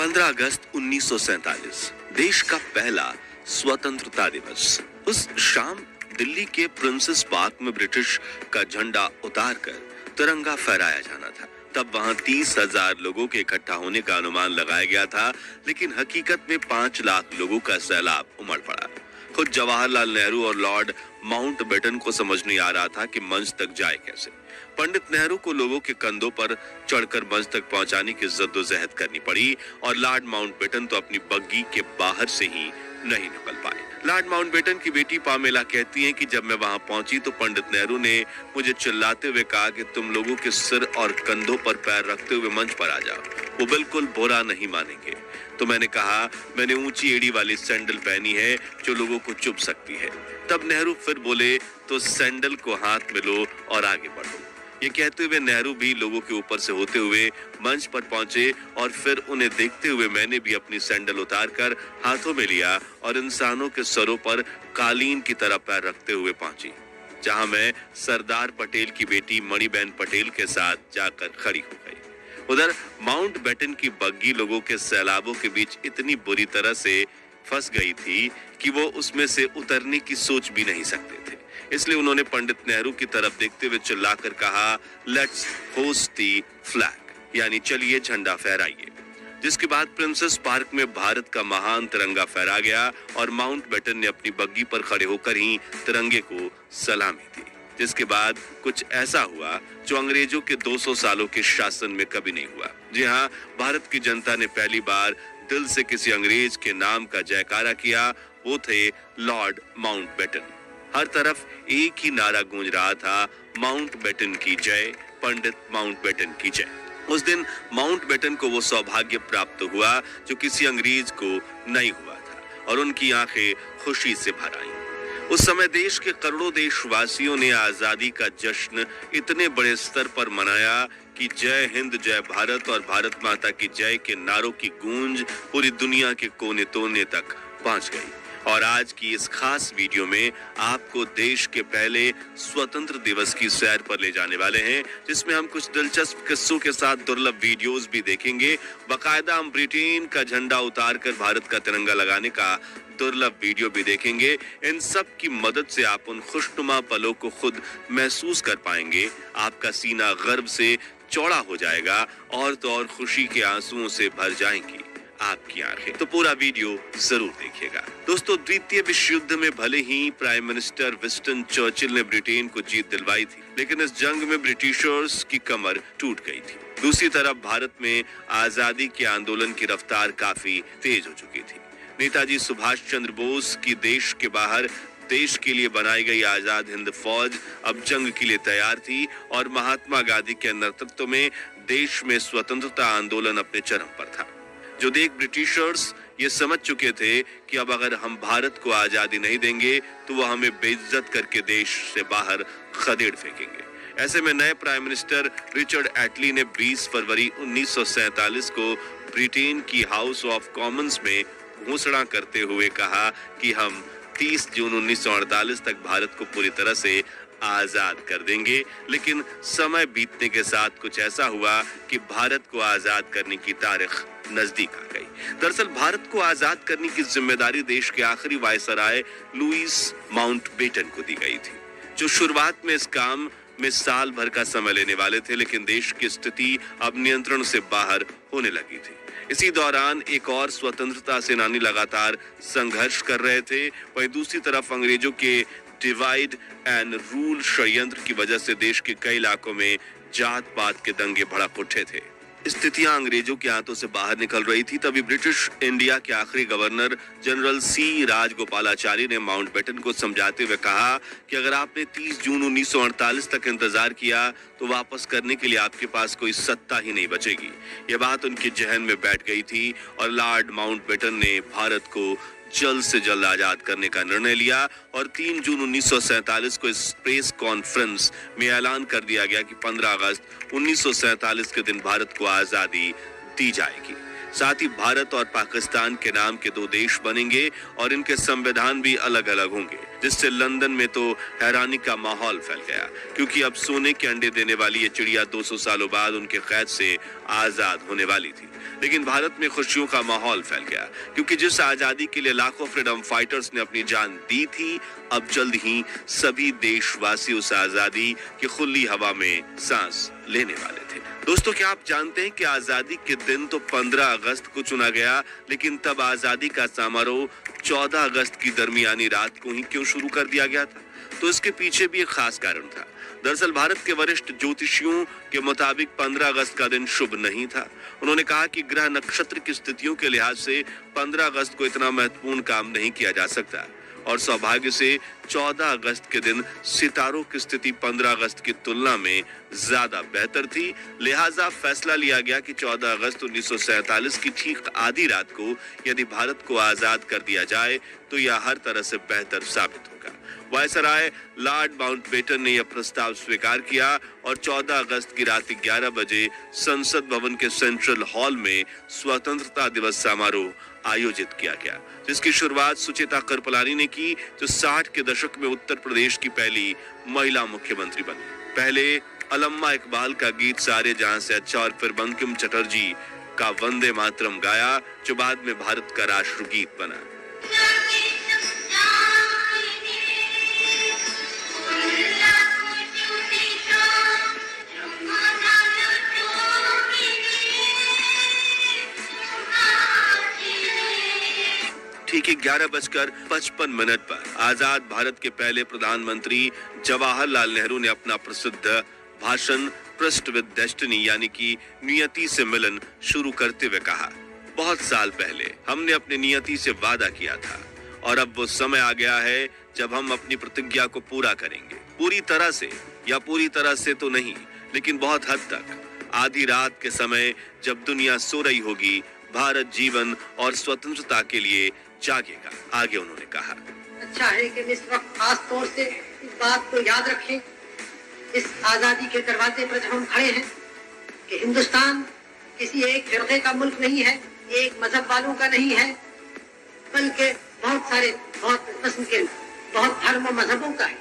15 अगस्त 1947 देश का पहला स्वतंत्रता दिवस। उस शाम दिल्ली के प्रिंसेस पार्क में ब्रिटिश का झंडा उतारकर तिरंगा फहराया जाना था। तब वहां 30,000 लोगों के इकट्ठा होने का अनुमान लगाया गया था, लेकिन हकीकत में 5 लाख लोगों का सैलाब उमड़ पड़ा। खुद जवाहरलाल नेहरू और लॉर्ड माउंटबेटन को समझ नहीं आ रहा था कि मंच तक जाए कैसे। पंडित नेहरू को लोगों के कंधों पर चढ़कर मंच तक पहुंचाने की जद्दोजहद करनी पड़ी और लॉर्ड माउंटबेटन तो अपनी बग्गी के बाहर से ही नहीं निकल पाए। लॉर्ड माउंटबेटन की बेटी पामेला कहती हैं कि जब मैं वहां पहुंची तो पंडित नेहरू ने मुझे चिल्लाते हुए कहा कि तुम लोगों के सिर और कंधों पर पैर रखते हुए मंच पर आ जाओ, वो बिल्कुल बुरा नहीं मानेंगे। तो मैंने कहा मैंने ऊंची एड़ी वाली सैंडल पहनी है जो लोगों को चुभ सकती है। तब नेहरू फिर बोले तो सैंडल को हाथ में लो और आगे बढ़ो। ये कहते हुए नेहरू भी लोगों के ऊपर से होते हुए मंच पर पहुंचे और फिर उन्हें देखते हुए मैंने भी अपनी सैंडल उतारकर हाथों में लिया और इंसानों के सरों पर कालीन की तरह पैर रखते हुए पहुंची, जहां मैं सरदार पटेल की बेटी मणिबेन पटेल के साथ जाकर खड़ी हो गई। उधर माउंटबेटन की बग्गी लोगों के सैलाबों के बीच इतनी बुरी तरह से फंस गई थी कि वो उसमें से उतरने की सोच भी नहीं सकते थे। इसलिए उन्होंने पंडित नेहरू की तरफ देखते हुए चिल्लाकर कहा, लेट्स होस्ट दी फ्लैग, यानी चलिए झंडा फहराइए। जिसके बाद प्रिंसेस पार्क में भारत का महान तिरंगा फहरा गया और माउंटबेटन ने अपनी बग्गी पर खड़े होकर ही तिरंगे को सलामी दी। जिसके बाद कुछ ऐसा हुआ जो अंग्रेजों के 200 सालों के शासन में कभी नहीं हुआ। जी हाँ, भारत की जनता ने पहली बार दिल से किसी अंग्रेज के नाम का जयकारा किया, वो थे लॉर्ड माउंटबेटन। हर तरफ एक ही नारा गूंज रहा था, माउंटबेटन की जय, पंडित माउंटबेटन की जय। उस दिन माउंटबेटन को वो सौभाग्य प्राप्त हुआ जो किसी अंग्रेज को नहीं हुआ था और उनकी आंखें खुशी से भर आईं। उस समय देश के करोड़ों देशवासियों ने आजादी का जश्न इतने बड़े स्तर पर मनाया कि जय हिंद जय भारत और भारत माता की जय के नारों की गूंज पूरी दुनिया के कोने कोने तक पहुंच गई। और आज की इस खास वीडियो में आपको देश के पहले स्वतंत्र दिवस की सैर पर ले जाने वाले हैं, जिसमें हम कुछ दिलचस्प किस्सों के साथ दुर्लभ वीडियोस भी देखेंगे। बाकायदा हम ब्रिटेन का झंडा उतारकर भारत का तिरंगा लगाने का दुर्लभ वीडियो भी देखेंगे। इन सब की मदद से आप उन खुशनुमा पलों को खुद महसूस कर पाएंगे। आपका सीना गर्व से चौड़ा हो जाएगा और तो और खुशी के आंसुओं से भर जाएंगी आपकी आंखें। तो पूरा वीडियो जरूर देखिएगा। दोस्तों, द्वितीय विश्व युद्ध में भले ही प्राइम मिनिस्टर विंस्टन चर्चिल ने ब्रिटेन को जीत दिलवाई थी, लेकिन इस जंग में ब्रिटिशर्स की कमर टूट गई थी। दूसरी तरफ भारत में आजादी के आंदोलन की रफ्तार काफी तेज हो चुकी थी। नेताजी सुभाष चंद्र बोस की देश के बाहर देश के लिए बनाई गई आजाद हिंद फौज अब जंग के लिए तैयार थी और महात्मा गांधी के नेतृत्व में देश में स्वतंत्रता आंदोलन अपने चरम पर था। जो देख ब्रिटिशर्स ये समझ चुके थे कि अब अगर हम भारत को आजादी नहीं देंगे तो वो हमें बेइज्जत करके देश से बाहर खदेड़ फेंकेंगे। ऐसे में नए प्राइम मिनिस्टर रिचर्ड एटली ने 20 फरवरी 1947 को ब्रिटेन की हाउस ऑफ कॉमन्स में घोषणा करते हुए कहा कि हम 30 जून 1948 तक भारत को पूरी तरह से आजाद कर देंगे। लेकिन समय बीतने के साथ कुछ ऐसा हुआ कि भारत को आजाद करने की तारीख नजदीक आ गई। दरअसल भारत को आजाद करने की जिम्मेदारी देश के आखिरी वायसराय लुईस माउंटबेटन को दी गई थी, जो शुरुआत में इस काम में साल भर का समय लेने वाले थे, लेकिन देश की स्थिति अब नियंत्रण से बाहर होने लगी थी। इसी दौरान एक और स्वतंत्रता सेनानी लगातार संघर्ष कर रहे थे। वहीं दूसरी तरफ अंग्रेजों के डिवाइड एंड रूल षड्यंत्र की वजह से देश के कई इलाकों में जात पात के दंगे भड़क उठे थे। स्थितियां अंग्रेजों के हाथों से बाहर निकल रही थी। तभी ब्रिटिश इंडिया के आखिरी गवर्नर जनरल सी राजगोपालाचारी ने माउंटबेटन को समझाते हुए कहा कि अगर आपने 30 जून 1948 तक इंतजार किया तो वापस करने के लिए आपके पास कोई सत्ता ही नहीं बचेगी। ये बात उनके जहन में बैठ गई थी और लॉर्ड माउंटबेटन ने भारत को जल्द से जल्द आजाद करने का निर्णय लिया और 3 जून 1947 को इस प्रेस कॉन्फ्रेंस में ऐलान कर दिया गया कि 15 अगस्त 1947 के दिन भारत को आजादी दी जाएगी। साथ ही भारत और पाकिस्तान के नाम के 2 देश बनेंगे और इनके संविधान भी अलग अलग होंगे। जिससे लंदन में तो हैरानी का माहौल फैल गया, क्योंकि अब सोने के अंडे देने वाली ये चिड़िया 200 सालों बाद उनके कैद से आजाद होने वाली थी। लेकिन भारत में खुशियों का माहौल फैल गया, क्योंकि जिस आजादी के लिए लाखों फ्रीडम फाइटर्स ने अपनी जान दी थी, अब जल्द ही सभी देशवासी उस आजादी की खुली हवा में सांस लेने वाले थे। दोस्तों, क्या आप जानते हैं कि आजादी के दिन तो 15 अगस्त को चुना गया, लेकिन तब आजादी का समारोह 14 अगस्त की दरमियानी रात को ही क्यों शुरू कर दिया गया था? तो इसके पीछे भी एक खास कारण था। दरअसल भारत के वरिष्ठ ज्योतिषियों के मुताबिक 15 अगस्त का दिन शुभ नहीं था। उन्होंने कहा कि ग्रह नक्षत्र की स्थितियों के लिहाज से 15 अगस्त को इतना महत्वपूर्ण काम नहीं किया जा सकता, और सौभाग्य से 14 अगस्त के दिन सितारों की स्थिति 15 अगस्त की तुलना में ज्यादा बेहतर थी। लिहाजा फैसला लिया गया कि 14 अगस्त 1947 की ठीक आधी रात को यदि भारत को आजाद कर दिया जाए तो यह हर तरह से बेहतर साबित होगा। वायसराय लॉर्ड माउंटबेटन ने यह प्रस्ताव स्वीकार किया और 14 अगस्त की रात 11 बजे संसद भवन के सेंट्रल हॉल में स्वतंत्रता दिवस समारोह आयोजित किया गया, जिसकी शुरुआत सुचेता कृपलानी ने की, जो 60 के दशक में उत्तर प्रदेश की पहली महिला मुख्यमंत्री बनी। पहले अल्लामा इकबाल का गीत सारे जहां से अच्छा और फिर बंकिम चटर्जी का वंदे मातरम गाया, जो बाद में भारत का राष्ट्रगीत बना। ठीक 11:55 पर आजाद भारत के पहले प्रधानमंत्री जवाहरलाल नेहरू ने अपना प्रसिद्ध भाषण ट्रस्ट विद डेस्टिनी यानी कि नियति से मिलन शुरू करते हुए कहा, बहुत साल पहले हमने अपनी नियति से वादा किया था और अब वो समय आ गया है जब हम अपनी प्रतिज्ञा को पूरा करेंगे। पूरी तरह से या पूरी तरह से तो नहीं, लेकिन बहुत हद तक। आधी रात के समय जब दुनिया सो रही होगी, भारत जीवन और स्वतंत्रता के लिए जागेगा, आगे उन्होंने कहा। अच्छा है कि इस वक्त खास तौर से इस बात को याद रखें, इस आजादी के दरवाजे पर जब हम खड़े हैं, कि हिंदुस्तान किसी एक फिरके का मुल्क नहीं है, एक मजहब वालों का नहीं है, बल्कि बहुत सारे बहुत किस्म के बहुत धर्म और मजहबों का है।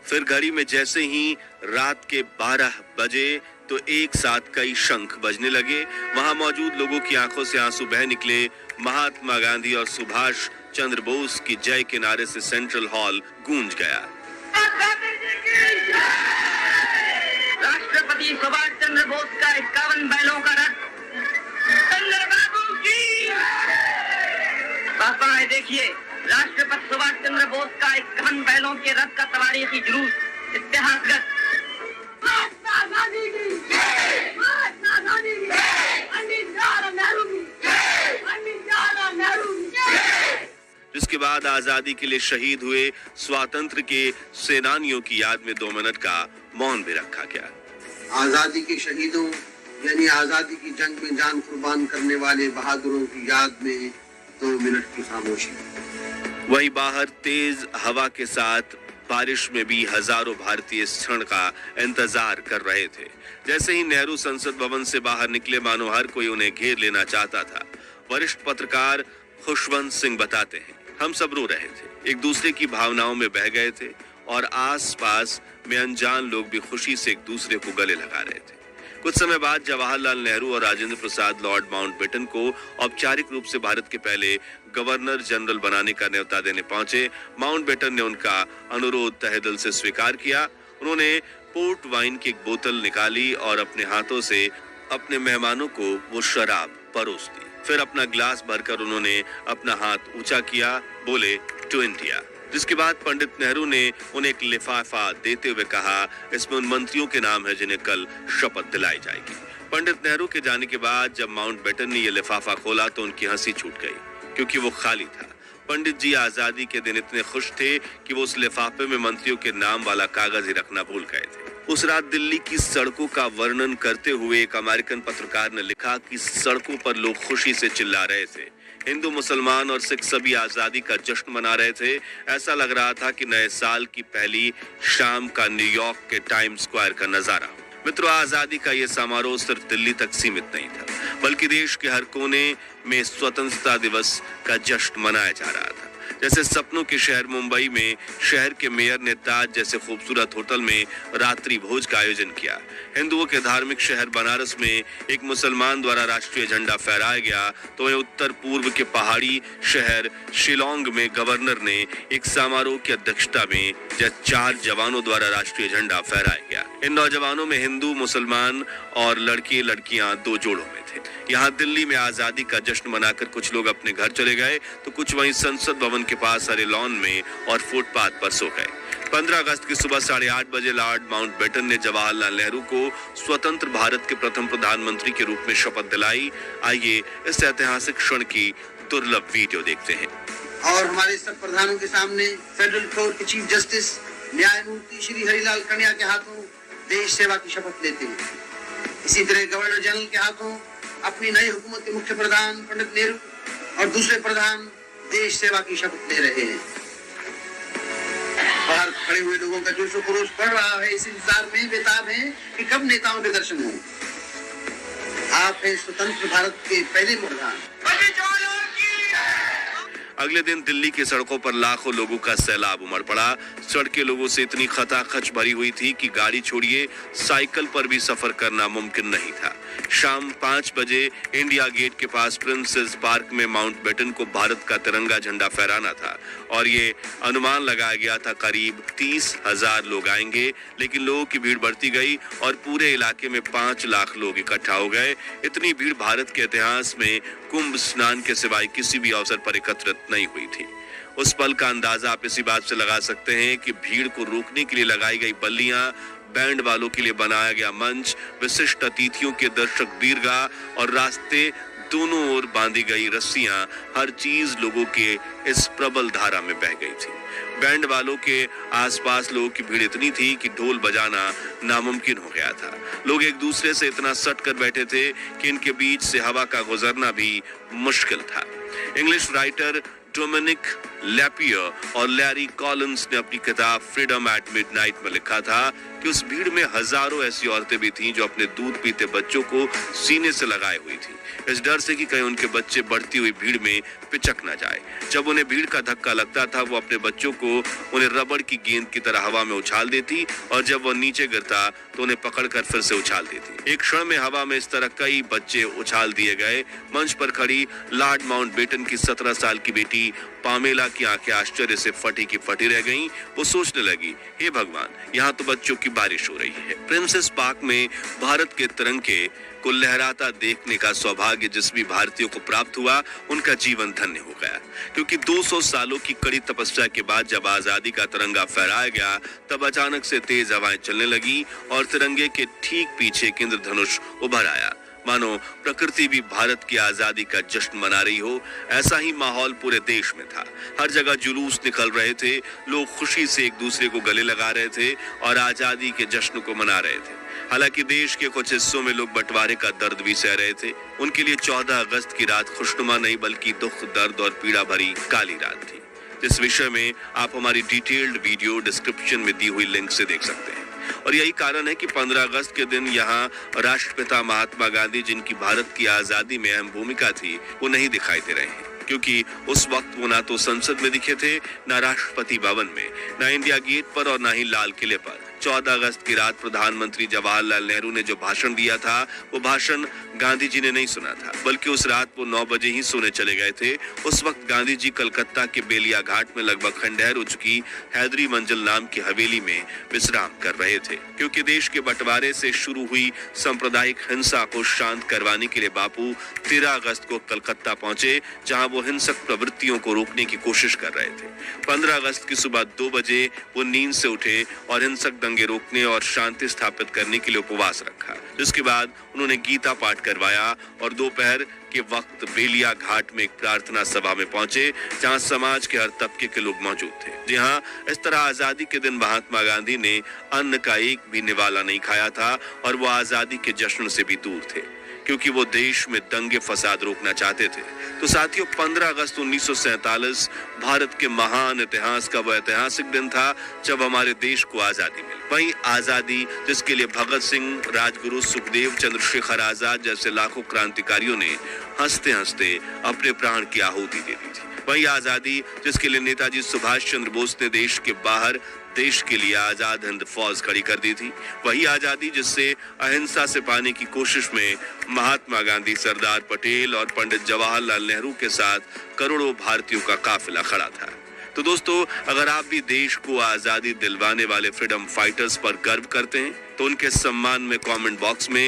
फिर घड़ी में जैसे ही रात के 12 बजे तो एक साथ कई शंख बजने लगे। वहां मौजूद लोगों की आंखों से आंसू बह निकले। महात्मा गांधी और सुभाष चंद्र बोस की जय के नारे से सेंट्रल हॉल गूंज गया। राष्ट्रपति सुभाष चंद्र बोस का 51 बैलों का रथ चंद्रबाबू की पापा है, देखिए राष्ट्रपति सुभाष चंद्र बोस का 51 बैलों के रथ का तवारीखी जुलूस इतिहासगत। जिसके बाद आजादी के लिए शहीद हुए स्वातंत्र के सेनानियों की याद में 2 मिनट का मौन भी रखा गया। आजादी के शहीदों यानी आजादी की जंग में जान कुर्बान करने वाले बहादुरों की याद में 2 मिनट की खामोशी। वहीं बाहर तेज हवा के साथ बारिश में भी हजारों भारतीय इस क्षण का इंतजार कर रहे थे। जैसे ही नेहरू संसद भवन से बाहर निकले, मानो हर कोई उन्हें घेर लेना चाहता था। वरिष्ठ पत्रकार खुशवंत सिंह बताते हैं, हम सब रो रहे थे, एक दूसरे की भावनाओं में बह गए थे और आसपास में अनजान लोग भी खुशी से एक दूसरे को गले लगा रहे थे। कुछ समय बाद जवाहरलाल नेहरू और राजेंद्र प्रसाद लॉर्ड माउंटबेटन को औपचारिक रूप से भारत के पहले गवर्नर जनरल बनाने का न्योता देने पहुंचे। माउंटबेटन ने उनका अनुरोध तहे दिल से स्वीकार किया। उन्होंने पोर्ट वाइन की एक बोतल निकाली और अपने हाथों से अपने मेहमानों को वो शराब परोस दी। फिर अपना गिलास भरकर उन्होंने अपना हाथ ऊंचा किया, बोले टू इंडिया। जिसके बाद पंडित नेहरू ने उन्हें एक लिफाफा देते हुए कहा, इसमें उन मंत्रियों के नाम है जिन्हें कल शपथ दिलाई जाएगी। पंडित नेहरू के जाने के बाद जब माउंटबेटन ने यह लिफाफा खोला तो उनकी हंसी छूट गई, क्योंकि वो खाली था। पंडित जी आजादी के दिन इतने खुश थे कि वो उस लिफाफे में मंत्रियों के नाम वाला कागज ही रखना भूल गए थे। उस रात दिल्ली की सड़कों का वर्णन करते हुए एक अमेरिकन पत्रकार ने लिखा कि सड़कों पर लोग खुशी से चिल्ला रहे थे। हिंदू, मुसलमान और सिख सभी आजादी का जश्न मना रहे थे। ऐसा लग रहा था कि नए साल की पहली शाम का न्यूयॉर्क के टाइम स्क्वायर का नजारा। मित्रों, आजादी का ये समारोह सिर्फ दिल्ली तक सीमित नहीं था, बल्कि देश के हर कोने में स्वतंत्रता दिवस का जश्न मनाया जा रहा था। जैसे सपनों के शहर मुंबई में शहर के मेयर ने ताज जैसे खूबसूरत होटल में रात्रि भोज का आयोजन किया। हिंदुओं के धार्मिक शहर बनारस में एक मुसलमान द्वारा राष्ट्रीय झंडा फहराया गया, तो वहीं उत्तर पूर्व के पहाड़ी शहर शिलोंग में गवर्नर ने एक समारोह की अध्यक्षता में 4 जवानों द्वारा राष्ट्रीय झंडा फहराया गया। इन नौजवानों में हिंदू, मुसलमान और लड़के लड़कियां 2 जोड़ों में थे। यहाँ दिल्ली में आजादी का जश्न मनाकर कुछ लोग अपने घर चले गए, तो कुछ वहीं संसद भवन के पास हरे लॉन में और फुटपाथ पर सो गए। 15 अगस्त की सुबह 8:30 बजे लॉर्ड माउंटबेटन ने जवाहरलाल नेहरू को स्वतंत्र भारत के प्रथम प्रधानमंत्री के रूप में शपथ दिलाई। आइए इस ऐतिहासिक क्षण की दुर्लभ वीडियो देखते हैं। और हमारे सब प्रधानों के सामने फेडरल कोर्ट के चीफ जस्टिस न्यायमूर्ति श्री हरिलाल कन्या के हाथों देश सेवा की शपथ लेते हैं। इसी तरह गवर्नर जनरल के हाथों अपनी नई हुकूमत के मुख्य प्रधान पंडित नेहरू और दूसरे प्रधान देश सेवा की शपथ ले रहे हैं। बाहर खड़े हुए लोगों का जोश खरोश बढ़ रहा है, इस इंतजार में बेताब हैं कि कब नेताओं के दर्शन हों। आप हैं स्वतंत्र भारत के पहले प्रधान। अगले दिन दिल्ली की सड़कों पर लाखों लोगों का सैलाब उमड़ पड़ा। सड़कें लोगों से इतनी खचाखच भरी हुई थी कि गाड़ी छोड़िए साइकिल पर भी सफर करना मुमकिन नहीं था। शाम 5 बजे इंडिया गेट के पास प्रिंसेस पार्क में माउंटबेटन को भारत का तिरंगा झंडा फहराना था और ये अनुमान लगाया गया था करीब 30,000 लोग आएंगे, लेकिन लोगों की भीड़ बढ़ती गई और पूरे इलाके में 5 लाख लोग इकट्ठा हो गए। इतनी भीड़ भारत के इतिहास में कुंभ स्नान के सिवाय किसी भी अवसर पर एकत्रित नहीं हुई थी। उस पल का अंदाजा आप इसी बात से लगा सकते हैं कि भीड़ को रोकने के लिए लगाई गई बल्लियां, बैंड वालों के लिए बनाया गया मंच, विशिष्ट अतिथियों के दर्शक दीर्घा और रास्ते दोनों ओर बांधी गई रस्सियां, हर चीज लोगों के इस प्रबल धारा में बह गई थी। बैंड वालों के आसपास लोगों की भीड़ इतनी थी कि ढोल बजाना नामुमकिन हो गया था। लोग एक दूसरे से इतना सट कर बैठे थे कि इनके बीच से हवा का गुजरना भी मुश्किल था। इंग्लिश राइटर डोमिनिक लैपियर और लैरी कॉलिंस ने अपनी किताब फ्रीडम एट मिडनाइट में लिखा था कि उस भीड़ में हजारों ऐसी औरतें भी थीं जो अपने दूध पीते बच्चों को सीने से लगाए हुई थी, इस डर से कि कहीं उनके बच्चे बढ़ती हुई भीड़ में पिचक न जाए। जब उन्हें भीड़ का धक्का लगता था, वो अपने बच्चों को उन्हें रबड़ की गेंद की तरह हवा में उछाल देती और जब वो नीचे गिरता तो उन्हें पकड़कर फिर से उछाल देती। एक क्षण में हवा में इस तरह कई बच्चे उछाल दिए गए। मंच पर खड़ी लॉर्ड माउंटबेटन की 17 साल की बेटी पामेला की आंखें आश्चर्य से फटी की फटी रह गईं। वो सोचने लगी, हे भगवान, यहाँ तो बच्चों की बारिश हो रही है। प्रिंसेस पार्क में भारत के तिरंगे को लहराता देखने का सौभाग्य जिस भी भारतीयों को प्राप्त हुआ, उनका जीवन धन्य हो गया, क्योंकि 200 सालों की कड़ी तपस्या के बाद जब आजादी का तिरंगा फहराया गया, तब अचानक से तेज हवाएं चलने लगी और तिरंगे के ठीक पीछे एक इंद्रधनुष उभर आया, मानो प्रकृति भी भारत की आजादी का जश्न मना रही हो। ऐसा ही माहौल पूरे देश में था। हर जगह जुलूस निकल रहे थे, लोग खुशी से एक दूसरे को गले लगा रहे थे और आजादी के जश्न को मना रहे थे। हालांकि देश के कुछ हिस्सों में लोग बंटवारे का दर्द भी सह रहे थे। उनके लिए 14 अगस्त की रात खुशनुमा नहीं बल्कि दुख, दर्द और पीड़ा भरी काली रात थी। इस विषय में आप हमारी डिटेल्ड वीडियो डिस्क्रिप्शन में दी हुई लिंक से देख सकते हैं। और यही कारण है कि 15 अगस्त के दिन यहाँ राष्ट्रपिता महात्मा गांधी, जिनकी भारत की आजादी में अहम भूमिका थी, वो नहीं दिखाई दे रहे हैं, क्योंकि उस वक्त वो ना तो संसद में दिखे थे, ना राष्ट्रपति भवन में, ना इंडिया गेट पर और ना ही लाल किले पर। 14 अगस्त की रात प्रधानमंत्री जवाहरलाल नेहरू ने जो भाषण दिया था, वो भाषण गांधी जी ने नहीं सुना था, बल्कि उस रात वो 9 बजे ही सोने चले गए थे। उस वक्त गांधी जी कलकत्ता के बेलिया घाट में लगभग खंडहर हो चुकी हैदरी मंजिल नाम की हवेली में विश्राम कर रहे थे, क्योंकि देश के बंटवारे से शुरू हुई सांप्रदायिक हिंसा को शांत करवाने के लिए बापू 13 अगस्त को कलकत्ता पहुंचे, जहां वो हिंसक प्रवृत्तियों को रोकने की कोशिश कर रहे थे। 15 अगस्त की सुबह 2 बजे वो नींद से उठे और हिंसक दंगे रोकने और शांति स्थापित करने के लिए उपवास रखा, जिसके बाद उन्होंने गीता पाठ करवाया और दोपहर के वक्त बेलिया घाट में एक प्रार्थना सभा में पहुंचे, जहां समाज के हर तबके के लोग मौजूद थे। जी हाँ, इस तरह आजादी के दिन महात्मा गांधी ने अन्न का एक भी निवाला नहीं खाया था और वो आजादी के जश्न से भी दूर थे, क्योंकि वो देश में दंगे फसाद रोकना चाहते थे। तो साथियों, 15 अगस्त 1947 भारत के महान इतिहास का वह ऐतिहासिक दिन था जब हमारे देश को आजादी मिली। वहीं आजादी जिसके लिए भगत सिंह, राजगुरु, सुखदेव, चंद्रशेखर आजाद जैसे लाखों क्रांतिकारियों ने हंसते हंसते अपने प्राण की आहुति दे दी थी। वही आजादी जिसके लिए नेताजी सुभाष चंद्र बोस ने देश के बाहर देश के लिए आजाद हिंद फौज खड़ी कर दी थी। वही आजादी जिससे अहिंसा से पाने की कोशिश में महात्मा गांधी, सरदार पटेल और पंडित जवाहरलाल नेहरू के साथ करोड़ों भारतीयों का काफिला खड़ा था। तो दोस्तों, अगर आप भी देश को आजादी दिलवाने वाले फ्रीडम फाइटर्स पर गर्व करते हैं तो उनके सम्मान में कमेंट बॉक्स में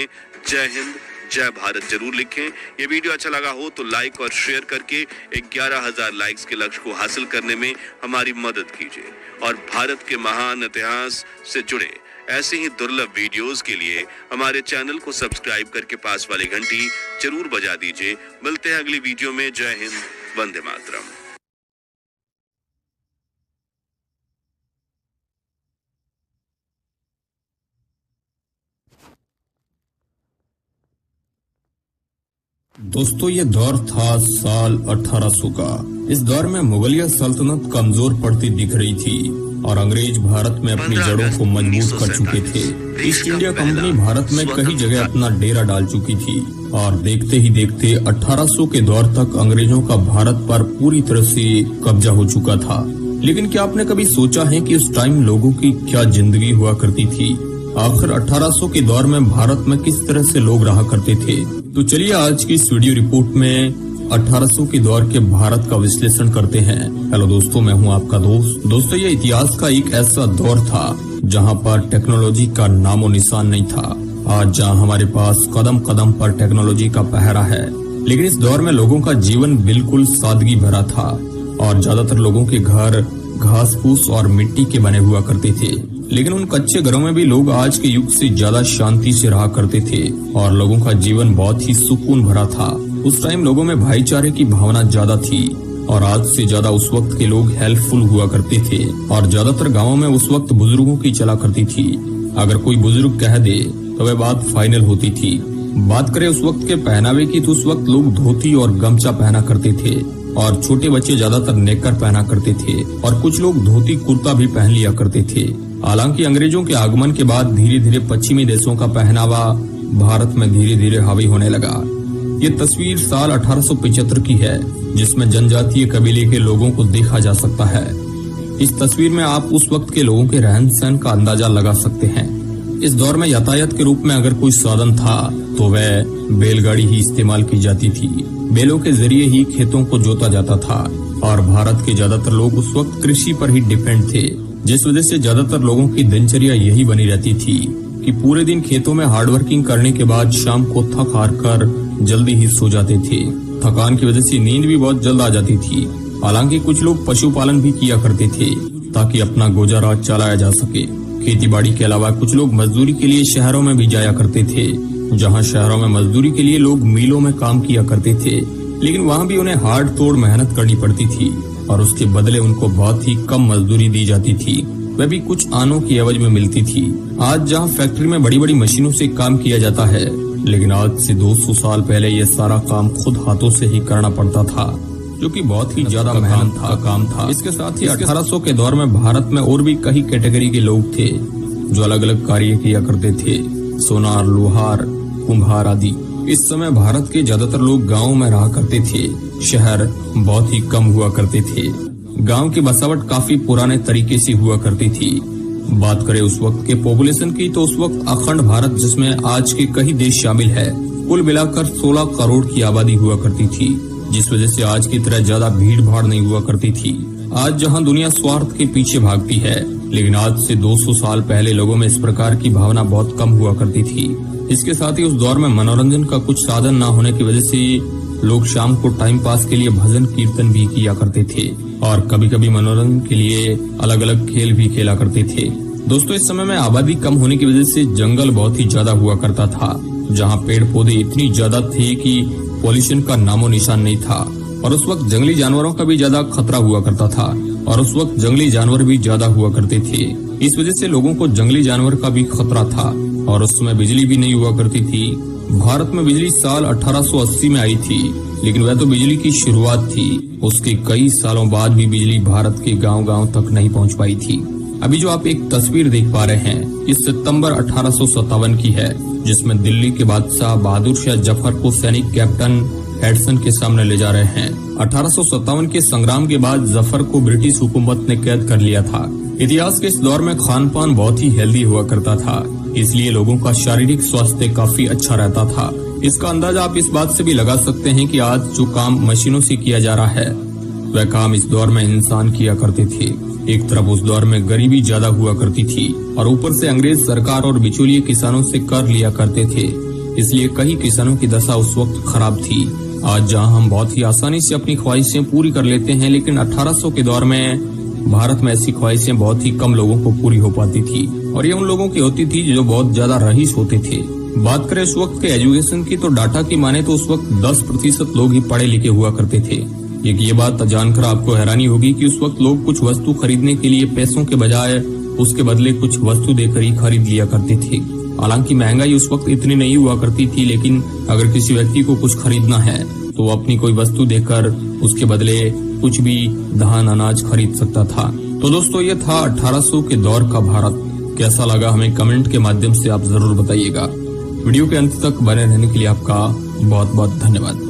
जय हिंद, जय भारत जरूर लिखें। ये वीडियो अच्छा लगा हो तो लाइक और शेयर करके 11,000 लाइक्स के लक्ष्य को हासिल करने में हमारी मदद कीजिए। और भारत के महान इतिहास से जुड़े ऐसे ही दुर्लभ वीडियोस के लिए हमारे चैनल को सब्सक्राइब करके पास वाली घंटी जरूर बजा दीजिए। मिलते हैं अगली वीडियो में। जय हिंद, वंदे मातरम। दोस्तों, ये दौर था साल 1800 का। इस दौर में मुगलिया सल्तनत कमजोर पड़ती दिख रही थी और अंग्रेज भारत में अपनी जड़ों को मजबूत कर चुके थे। ईस्ट इंडिया कंपनी भारत में कई जगह अपना डेरा डाल चुकी थी और देखते ही देखते 1800 के दौर तक अंग्रेजों का भारत पर पूरी तरह से कब्जा हो चुका था। लेकिन क्या आपने कभी सोचा है कि उस टाइम लोगों की क्या जिंदगी हुआ करती थी? आखिर 1800 के दौर में भारत में किस तरह से लोग रहा करते थे? तो चलिए आज की इस वीडियो रिपोर्ट में 1800 के दौर के भारत का विश्लेषण करते हैं। हेलो दोस्तों, मैं हूं आपका दोस्त। दोस्तों, ये इतिहास का एक ऐसा दौर था जहां पर टेक्नोलॉजी का नामो निशान नहीं था। आज जहां हमारे पास कदम कदम पर टेक्नोलॉजी का पहरा है, लेकिन इस दौर में लोगों का जीवन बिल्कुल सादगी भरा था और ज्यादातर लोगों के घर घास फूस और मिट्टी के बने हुआ करते थे। लेकिन उन कच्चे घरों में भी लोग आज के युग से ज्यादा शांति से रहा करते थे और लोगों का जीवन बहुत ही सुकून भरा था। उस टाइम लोगों में भाईचारे की भावना ज्यादा थी और आज से ज्यादा उस वक्त के लोग हेल्पफुल हुआ करते थे और ज्यादातर गाँवों में उस वक्त बुजुर्गों की चला करती थी। अगर कोई बुजुर्ग कह दे तो वह बात फाइनल होती थी। बात करें उस वक्त के पहनावे की तो उस वक्त लोग धोती और गमछा पहना करते थे और छोटे बच्चे ज्यादातर नेकर पहना करते थे और कुछ लोग धोती कुर्ता भी पहन लिया करते थे। हालांकि अंग्रेजों के आगमन के बाद धीरे धीरे पश्चिमी देशों का पहनावा भारत में धीरे धीरे हावी होने लगा। ये तस्वीर साल 1875 की है, जिसमें जनजातीय कबीले के लोगों को देखा जा सकता है। इस तस्वीर में आप उस वक्त के लोगों के रहन सहन का अंदाजा लगा सकते हैं। इस दौर में यातायात के रूप में अगर कोई साधन था तो वह बैलगाड़ी ही इस्तेमाल की जाती थी। बैलों के जरिए ही खेतों को जोता जाता था और भारत के ज्यादातर लोग उस वक्त कृषि पर ही डिपेंड थे, जिस वजह से ज्यादातर लोगों की दिनचर्या यही बनी रहती थी कि पूरे दिन खेतों में हार्डवर्किंग करने के बाद शाम को थक हार कर जल्दी ही सो जाते थे। थकान की वजह से नींद भी बहुत जल्द आ जाती थी। हालांकि कुछ लोग पशुपालन भी किया करते थे ताकि अपना गुजारा चलाया जा सके। खेती बाड़ी के अलावा कुछ लोग मजदूरी के लिए शहरों में भी जाया करते थे, जहाँ शहरों में मजदूरी के लिए लोग मिलों में काम किया करते थे, लेकिन वहाँ भी उन्हें हार्ड तोड़ मेहनत करनी पड़ती थी और उसके बदले उनको बहुत ही कम मजदूरी दी जाती थी, वह भी कुछ आनों की एवज में मिलती थी। आज जहाँ फैक्ट्री में बड़ी बड़ी मशीनों से काम किया जाता है, लेकिन आज से 200 साल पहले ये सारा काम खुद हाथों से ही करना पड़ता था, जो कि बहुत ही ज्यादा मेहनत का काम था। इसके साथ ही 1800 के दौर में भारत में और भी कई कैटेगरी के लोग थे जो अलग अलग कार्य किया करते थे, सोनार, लोहार, कुम्हार आदि। इस समय भारत के ज्यादातर लोग गाँव में रहा करते थे, शहर बहुत ही कम हुआ करते थे। गांव की बसावट काफी पुराने तरीके से हुआ करती थी। बात करें उस वक्त के पॉपुलेशन की तो उस वक्त अखंड भारत, जिसमें आज के कई देश शामिल है, कुल मिलाकर 16 करोड़ की आबादी हुआ करती थी, जिस वजह से आज की तरह ज्यादा भीड़ भाड़ नहीं हुआ करती थी। आज जहां दुनिया स्वार्थ के पीछे भागती है, लेकिन आज से 200 साल पहले लोगों में इस प्रकार की भावना बहुत कम हुआ करती थी। इसके साथ ही उस दौर में मनोरंजन का कुछ साधन न होने की वजह से लोग शाम को टाइम पास के लिए भजन कीर्तन भी किया करते थे और कभी कभी मनोरंजन के लिए अलग अलग खेल भी खेला करते थे। दोस्तों, इस समय में आबादी कम होने की वजह से जंगल बहुत ही ज्यादा हुआ करता था, जहां पेड़ पौधे इतनी ज्यादा थे कि पॉल्यूशन का नामो निशान नहीं था और उस वक्त जंगली जानवरों का भी ज्यादा खतरा हुआ करता था और उस वक्त जंगली जानवर भी ज्यादा हुआ करते थे। इस वजह से लोगों को जंगली जानवर का भी खतरा था और उस समय बिजली भी नहीं हुआ करती थी। भारत में बिजली साल 1880 में आई थी, लेकिन वह तो बिजली की शुरुआत थी। उसके कई सालों बाद भी बिजली भारत के गांव-गांव तक नहीं पहुंच पाई थी। अभी जो आप एक तस्वीर देख पा रहे हैं, इस सितंबर 1857 की है, जिसमें दिल्ली के बादशाह बहादुर शाह जफर को सैनिक कैप्टन हेडसन के सामने ले जा रहे हैं। 1857 के संग्राम के बाद जफर को ब्रिटिश हुकूमत ने कैद कर लिया था। इतिहास के इस दौर में खान पान बहुत ही हेल्दी हुआ करता था, इसलिए लोगों का शारीरिक स्वास्थ्य काफी अच्छा रहता था। इसका अंदाजा आप इस बात से भी लगा सकते हैं कि आज जो काम मशीनों से किया जा रहा है वह काम इस दौर में इंसान किया करते थे। एक तरफ उस दौर में गरीबी ज्यादा हुआ करती थी और ऊपर से अंग्रेज सरकार और बिचौलिए किसानों से कर लिया करते थे, इसलिए कई किसानों की दशा उस वक्त खराब थी। आज जहां हम बहुत ही आसानी से अपनी ख्वाहिशें पूरी कर लेते हैं, लेकिन 1800 के दौर में भारत में ऐसी ख्वाहिशें बहुत ही कम लोगों को पूरी हो पाती थी और ये उन लोगों की होती थी जो बहुत ज्यादा रईस होते थे। बात करें उस वक्त के एजुकेशन की तो डाटा की माने तो उस वक्त 10% लोग ही पढ़े लिखे हुआ करते थे। एक ये बात जानकर आपको हैरानी होगी कि उस वक्त लोग कुछ वस्तु खरीदने के लिए पैसों के बजाय उसके बदले कुछ वस्तु देकर ही खरीद लिया करते थे। हालांकि महंगाई उस वक्त इतनी नहीं हुआ करती थी, लेकिन अगर किसी व्यक्ति को कुछ खरीदना है तो वो अपनी कोई वस्तु देकर उसके बदले कुछ भी धान अनाज खरीद सकता था। तो दोस्तों ये था 1800 के दौर का भारत। कैसा लगा हमें कमेंट के माध्यम से आप जरूर बताइएगा। वीडियो के अंत तक बने रहने के लिए आपका बहुत बहुत धन्यवाद।